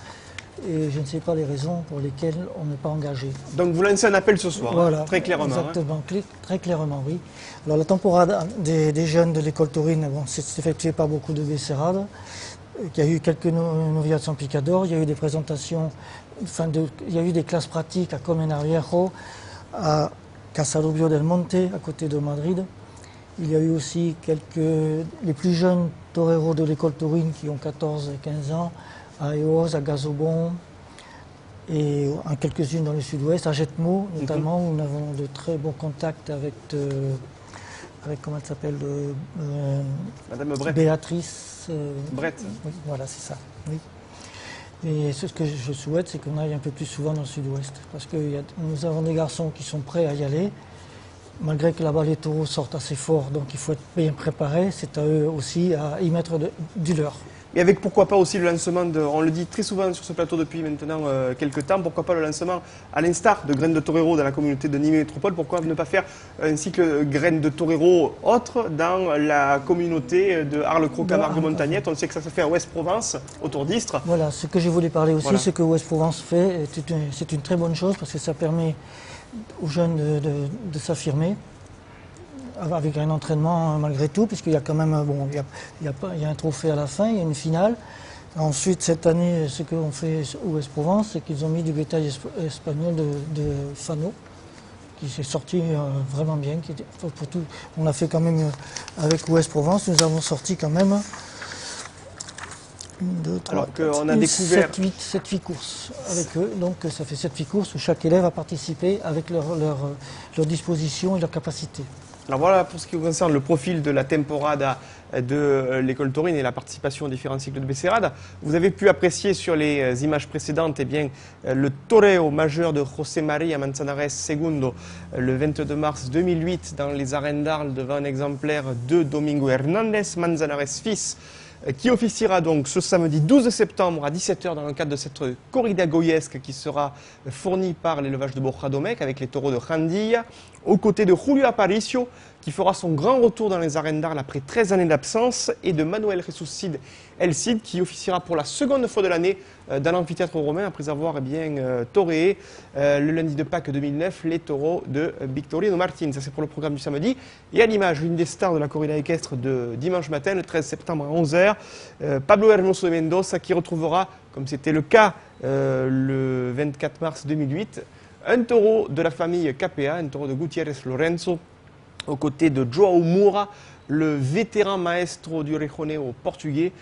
Et je ne sais pas les raisons pour lesquelles on n'est pas engagé. Donc vous lancez un appel ce soir, voilà, très clairement. Exactement, très clairement, oui. Alors la temporade des jeunes de l'école taurine, bon, c'est effectué par beaucoup de Becerrades. Il y a eu quelques noviades sans picador, il y a eu des présentations, il y a eu des classes pratiques à Comenarviejo, à Casalubio del Monte, à côté de Madrid. Il y a eu aussi les plus jeunes toreros de l'école taurine qui ont 14 et 15 ans, à Eos, à Gazobon, et quelques-unes dans le sud-ouest, à Jetmo notamment, où nous avons de très bons contacts avec comment elle s'appelle, Madame Brett. Béatrice Brett. Oui, voilà, c'est ça. Oui. Et ce que je souhaite, c'est qu'on aille un peu plus souvent dans le sud-ouest, parce que nous avons des garçons qui sont prêts à y aller, malgré que là-bas les taureaux sortent assez fort, donc il faut être bien préparé, c'est à eux aussi à y mettre du leur. Et avec pourquoi pas aussi le lancement on le dit très souvent sur ce plateau depuis maintenant quelques temps, pourquoi pas le lancement, à l'instar de Graines de Torero dans la communauté de Nîmes Métropole, pourquoi ne pas faire un cycle Graines de Torero autre dans la communauté de Arles-Croc-Camargue-Montagnette. On sait que ça se fait à Ouest-Provence, autour d'Istres. Voilà, ce que je voulais parler aussi, voilà. Ce que Ouest-Provence fait, c'est une très bonne chose parce que ça permet aux jeunes de s'affirmer. Avec un entraînement malgré tout, puisqu'il y a quand même il y a un trophée à la fin, il y a une finale. Ensuite, cette année, ce qu'on fait au Ouest-Provence, c'est qu'ils ont mis du bétail espagnol de Fano, qui s'est sorti vraiment bien. Pour tout, on a fait quand même, avec Ouest-Provence, nous avons sorti quand même 1, 2, 3, alors qu'on a découvert 7-8 courses avec eux. Donc ça fait 7-8 courses où chaque élève a participé avec leur disposition et leur capacité. Alors voilà pour ce qui concerne le profil de la temporada de l'école taurine et la participation aux différents cycles de Becerrades. Vous avez pu apprécier sur les images précédentes le toreo majeur de José María Manzanares II le 22 mars 2008 dans les arènes d'Arles devant un exemplaire de Domingo Hernández Manzanares fils, qui officiera donc ce samedi 12 septembre à 17 h dans le cadre de cette corrida goyesque qui sera fournie par l'élevage de Borja Domecq avec les taureaux de Jandilla, aux côtés de Julio Aparicio qui fera son grand retour dans les arènes d'Arles après 13 années d'absence, et de Manuel Jesus Cid El Cid qui officiera pour la seconde fois de l'année dans l'amphithéâtre romain après avoir toréé le lundi de Pâques 2009 les taureaux de Victorino Martín. Ça c'est pour le programme du samedi. Et à l'image, une des stars de la corrida équestre de dimanche matin, le 13 septembre à 11 h, Pablo Hermoso de Mendoza qui retrouvera, comme c'était le cas le 24 mars 2008, un taureau de la famille Capea, un taureau de Gutiérrez Lorenzo, aux côtés de João Moura, le vétéran maestro du Rejoneo portugais,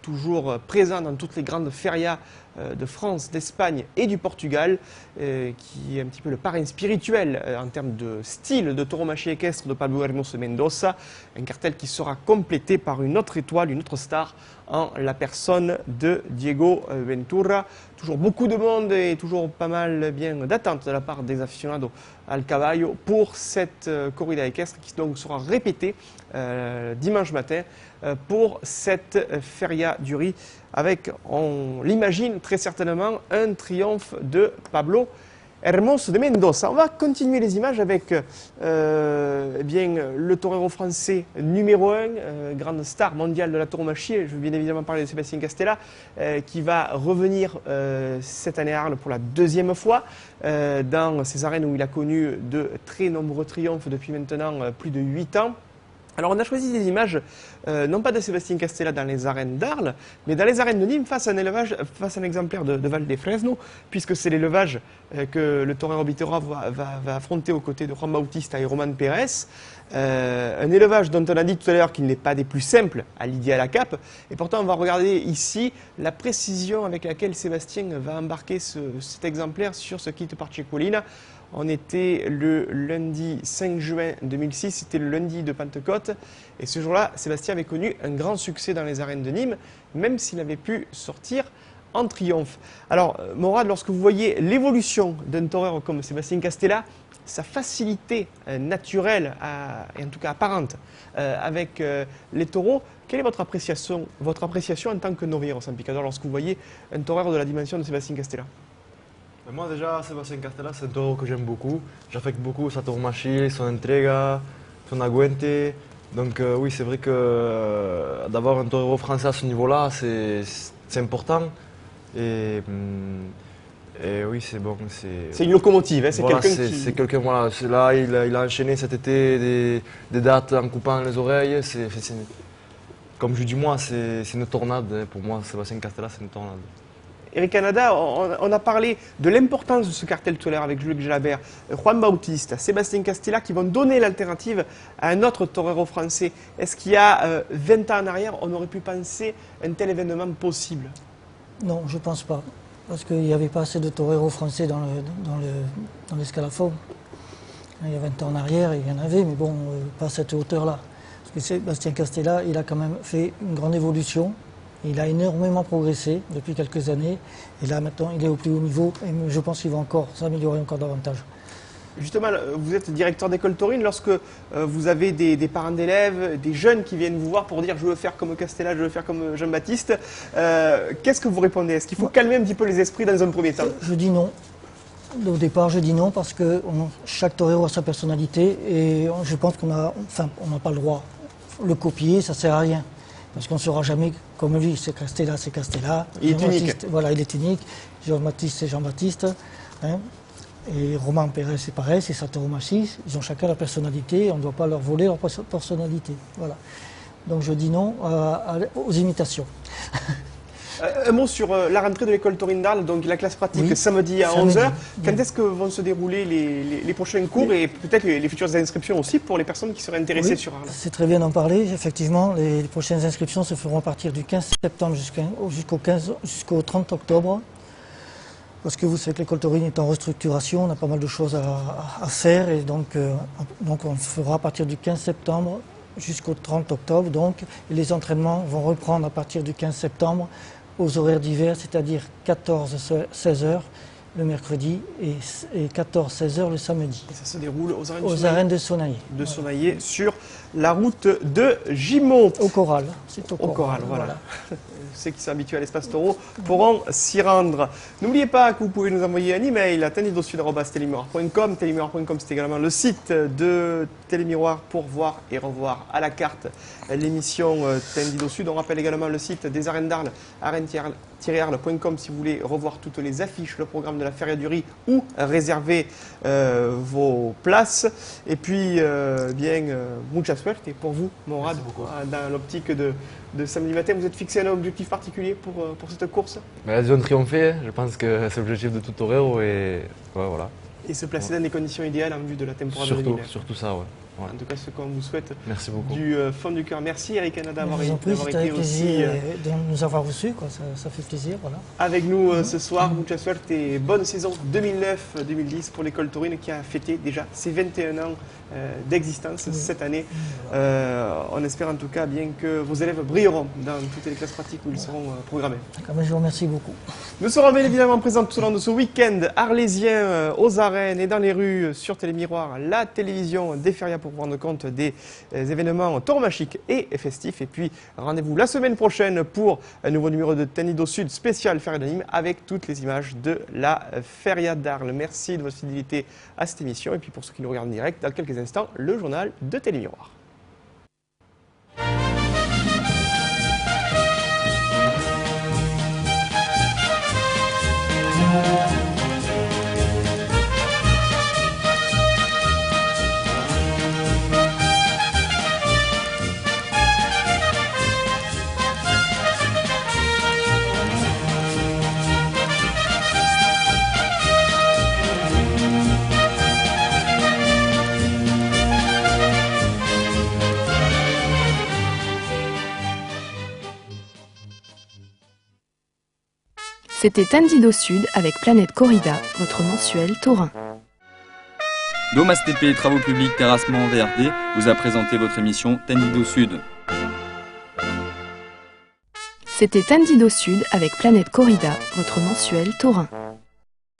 toujours présent dans toutes les grandes férias de France, d'Espagne et du Portugal, qui est un petit peu le parrain spirituel en termes de style de tauromachie équestre de Pablo Hermoso Mendoza, un cartel qui sera complété par une autre étoile, une autre star, en la personne de Diego Ventura. Toujours beaucoup de monde et toujours pas mal d'attentes de la part des aficionados al caballo pour cette corrida équestre qui donc sera répétée dimanche matin pour cette feria du riz avec, on l'imagine très certainement, un triomphe de Pablo Hermoso de Mendoza. On va continuer les images avec le torero français numéro 1, grande star mondiale de la tauromachie. Je veux bien évidemment parler de Sébastien Castella, qui va revenir cette année à Arles pour la deuxième fois, dans ces arènes où il a connu de très nombreux triomphes depuis maintenant plus de 8 ans. Alors on a choisi des images, non pas de Sébastien Castella dans les arènes d'Arles, mais dans les arènes de Nîmes face à un exemplaire de Valdefresno, puisque c'est l'élevage que le torero Bitero va affronter aux côtés de Juan Bautista et Roman Pérez. Un élevage dont on a dit tout à l'heure qu'il n'est pas des plus simples à l'idée à la cape. Et pourtant on va regarder ici la précision avec laquelle Sébastien va embarquer cet exemplaire sur ce kit Parchecolina. On était le lundi 5 juin 2006, c'était le lundi de Pentecôte. Et ce jour-là, Sébastien avait connu un grand succès dans les arènes de Nîmes, même s'il avait pu sortir en triomphe. Alors, Morad, lorsque vous voyez l'évolution d'un torero comme Sébastien Castella, sa facilité naturelle, et en tout cas apparente, avec les taureaux, quelle est votre appréciation en tant que noviero San Picador lorsque vous voyez un torero de la dimension de Sébastien Castella? Moi déjà, Sébastien Castella, c'est un taureau que j'aime beaucoup. J'affecte beaucoup sa tauromachie, son entrega, son aguante. Donc oui, c'est vrai que d'avoir un taureau français à ce niveau-là, c'est important. Et oui, c'est bon. C'est une locomotive, hein, c'est voilà, quelqu'un qui... C'est quelqu'un, voilà. Là, il a enchaîné cet été des dates en coupant les oreilles. Comme je dis moi, c'est une tornade. Pour moi, Sébastien Castella, c'est une tornade. Eric Canada, on a parlé de l'importance de ce cartel tout à l'heure avec Jules Gelabert, Juan Bautista, Sébastien Castella qui vont donner l'alternative à un autre torero français. Est-ce qu'il y a 20 ans en arrière, on aurait pu penser un tel événement possible? Non, je ne pense pas. Parce qu'il n'y avait pas assez de toreros français dans l'escalafon. Il y a 20 ans en arrière, il y en avait, mais bon, pas à cette hauteur-là. Parce que Sébastien Castella, il a quand même fait une grande évolution. Il a énormément progressé depuis quelques années. Et là, maintenant, il est au plus haut niveau. Et je pense qu'il va encore s'améliorer encore davantage. Justement, vous êtes directeur d'école taurine. Lorsque vous avez des parents d'élèves, des jeunes qui viennent vous voir pour dire « je veux faire comme Castella, je veux faire comme Jean-Baptiste », qu'est-ce que vous répondez? Est-ce qu'il faut calmer un petit peu les esprits dans un premier temps? Je dis non. Au départ, je dis non parce que chaque torero a sa personnalité. Et je pense qu'on n'a pas le droit. Le copier, ça ne sert à rien. Parce qu'on ne saura jamais comme lui, c'est Castella, c'est Castella. Il est unique. Voilà, il est unique. Jean-Baptiste, c'est Jean-Baptiste. Hein. Et Roman Pérez, c'est pareil, c'est sa tauromachie. Ils ont chacun leur personnalité, on ne doit pas leur voler leur personnalité. Voilà. Donc je dis non aux imitations. Un mot sur la rentrée de l'école taurine d'Arles, donc la classe pratique samedi à 11h. Quand est-ce que vont se dérouler les prochains cours et peut-être les futures inscriptions aussi pour les personnes qui seraient intéressées sur Arles? C'est très bien d'en parler. Effectivement, les prochaines inscriptions se feront à partir du 15 septembre jusqu'au 30 octobre. Parce que vous savez que l'école taurine est en restructuration, on a pas mal de choses à faire et donc on fera à partir du 15 septembre jusqu'au 30 octobre. Donc, et les entraînements vont reprendre à partir du 15 septembre aux horaires d'hiver, c'est-à-dire 14-16 heures le mercredi et 14-16 heures le samedi. Et ça se déroule aux arènes de Sonaillé. De Sonaillé sur la route de Gimont. Au Corral. C'est au Corral, voilà. Ceux qui sont habitués à l'espace taureau pourront s'y rendre. N'oubliez pas que vous pouvez nous envoyer un email à tendidosud@telemiroir.com. Telemiroir.com, c'est également le site de Télémiroir pour voir et revoir à la carte l'émission Tendido Sud. On rappelle également le site des arènes d'Arles, arènes-arles.com si vous voulez revoir toutes les affiches, le programme de la Feria du Riz ou réserver vos places. Et puis, mucha suerte pour vous, Morad, dans l'optique de samedi matin. Vous êtes fixé un objectif particulier pour cette course? Disons triompher, je pense que c'est l'objectif de tout torero et voilà. Et se placer dans des conditions idéales en vue de la temporada de l'hiver. Surtout ça, ouais. En tout cas, ce qu'on vous souhaite. Merci beaucoup. Du fond du cœur. Merci Eric Canada d'avoir été aussi. De nous avoir reçus, quoi. Ça fait plaisir. Voilà. Avec nous ce soir, mucha suerte et bonne saison 2009-2010 pour l'école taurine qui a fêté déjà ses 21 ans d'existence cette année. On espère en tout cas bien que vos élèves brilleront dans toutes les classes pratiques où ils seront programmés. Je vous remercie beaucoup. Nous serons bien évidemment présents tout au long de ce week-end arlésien aux arènes et dans les rues sur Télémiroir, la télévision des férias pour prendre compte des événements tauromachiques et festifs. Et puis rendez-vous la semaine prochaine pour un nouveau numéro de Tendido Sud spécial Feria de Nîmes avec toutes les images de la Feria d'Arles. Merci de votre fidélité à cette émission. Et puis pour ceux qui nous regardent en direct, dans quelques instants, le journal de Télémiroir. C'était Tendido Sud avec Planète Corrida, votre mensuel taurin. Domas TP Travaux Publics Terrassement VRD vous a présenté votre émission Tendido Sud. C'était Tendido Sud avec Planète Corrida, votre mensuel taurin.